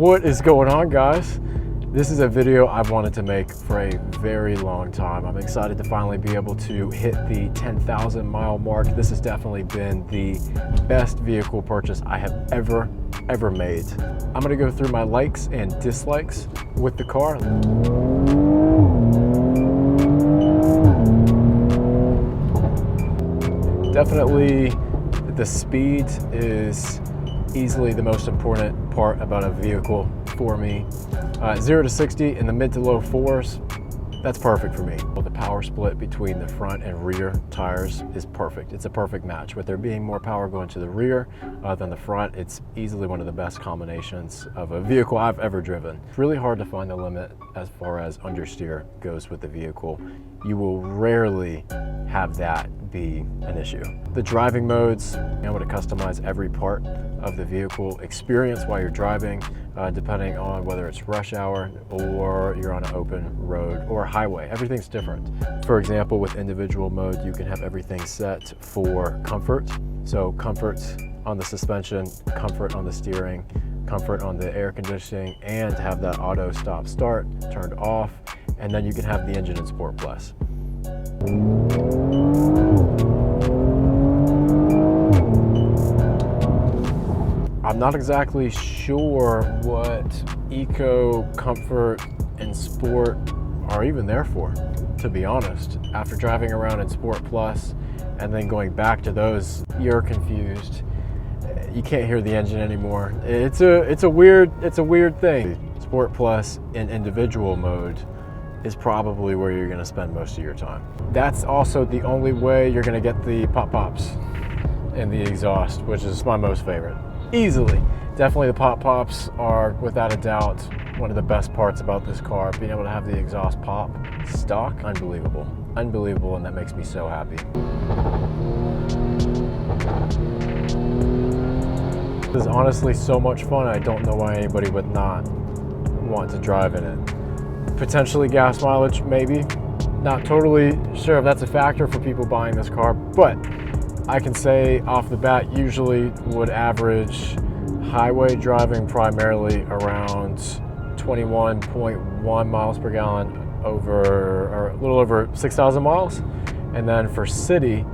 What is going on, guys? This is a video I've wanted to make for a very long time. I'm excited to finally be able to hit the 10,000 mile mark. This has definitely been the best vehicle purchase I have ever made. I'm gonna go through my likes and dislikes with the car. Definitely the speed is easily the most important part about a vehicle for me. 0 to 60 in the mid to low 4s, that's perfect for me. The power split between the front and rear tires is perfect. It's a perfect match. With there being more power going to the rear than the front, it's easily one of the best combinations of a vehicle I've ever driven. It's really hard to find the limit as far as understeer goes with the vehicle. You will rarely have that be an issue. The driving modes, I'm able to customize every part of the vehicle experience while you're driving, depending on whether it's rush hour or you're on an open road or highway. Everything's different. For example, with individual mode, you can have everything set for comfort. So comfort on the suspension, comfort on the steering, comfort on the air conditioning, and have that auto stop start turned off. And then you can have the engine in Sport Plus. I'm not exactly sure what eco, comfort, and sport are even there for, to be honest. After driving around in Sport Plus and then going back to those, you're confused. You can't hear the engine anymore. It's a weird thing. Sport Plus in individual mode is probably where you're gonna spend most of your time. That's also the only way you're gonna get the pop-pops in the exhaust, which is my most favorite. Easily. Definitely the pop-pops are, without a doubt, one of the best parts about this car. Being able to have the exhaust pop stock, unbelievable. Unbelievable, and that makes me so happy. This is honestly so much fun, I don't know why anybody would not want to drive in it. Potentially gas mileage, maybe. Not totally sure if that's a factor for people buying this car, but I can say off the bat, usually would average highway driving primarily around 21.1 miles per gallon or a little over 6,000 miles. And then for city,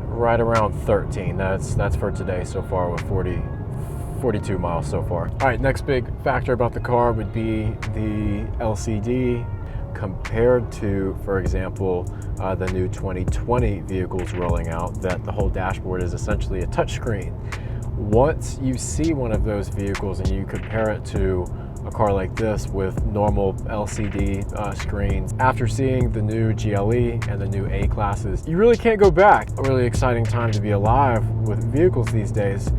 right around 13. That's for today so far with 42 miles so far. All right, next big factor about the car would be the LCD compared to, for example, the new 2020 vehicles rolling out, that the whole dashboard is essentially a touchscreen. Once you see one of those vehicles and you compare it to a car like this with normal LCD screens, after seeing the new GLE and the new A classes, you really can't go back. A really exciting time to be alive with vehicles these days.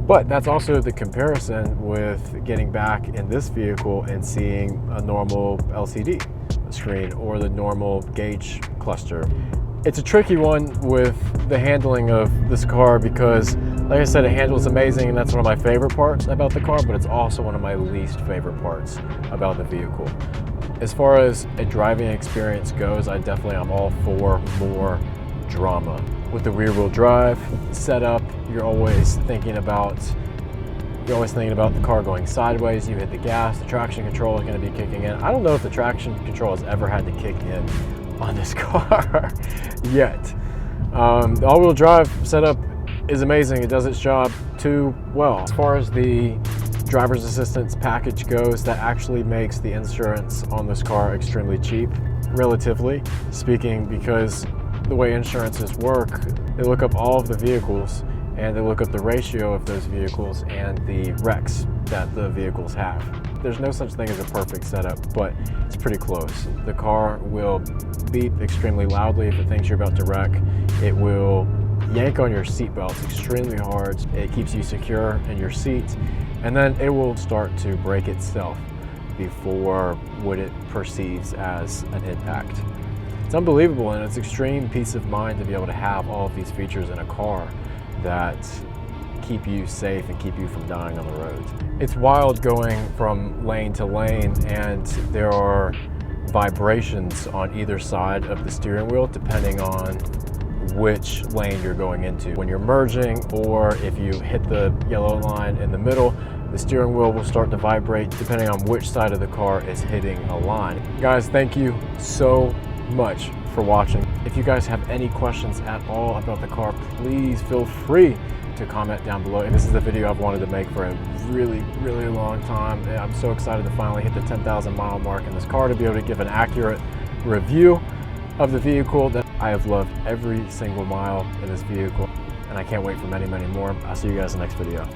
But that's also the comparison with getting back in this vehicle and seeing a normal LCD screen or the normal gauge cluster. It's a tricky one with the handling of this car because, like I said, it handles amazing and that's one of my favorite parts about the car, but it's also one of my least favorite parts about the vehicle. As far as a driving experience goes, I definitely am all for more drama. With the rear wheel drive setup, you're always thinking about the car going sideways. You hit the gas, the traction control is going to be kicking in. I don't know if the traction control has ever had to kick in on this car yet. The all-wheel drive setup is amazing. It does its job too well. As far as the driver's assistance package goes, that actually makes the insurance on this car extremely cheap, relatively speaking, because the way insurances work, they look up all of the vehicles and they look up the ratio of those vehicles and the wrecks that the vehicles have. There's no such thing as a perfect setup, but it's pretty close. The car will beep extremely loudly if it thinks you're about to wreck. It will yank on your seatbelts extremely hard. It keeps you secure in your seat, and then it will start to brake itself before what it perceives as an impact. It's unbelievable, and it's extreme peace of mind to be able to have all of these features in a car that keep you safe and keep you from dying on the road. It's wild going from lane to lane, and there are vibrations on either side of the steering wheel depending on which lane you're going into. When you're merging, or if you hit the yellow line in the middle, the steering wheel will start to vibrate depending on which side of the car is hitting a line. Guys, thank you so much for watching. If you guys have any questions at all about the car, please feel free to comment down below. And this is the video I've wanted to make for a really long time. I'm so excited to finally hit the 10,000 mile mark in this car, to be able to give an accurate review of the vehicle. That I have loved every single mile in this vehicle, and I can't wait for many more. I'll see you guys in the next video.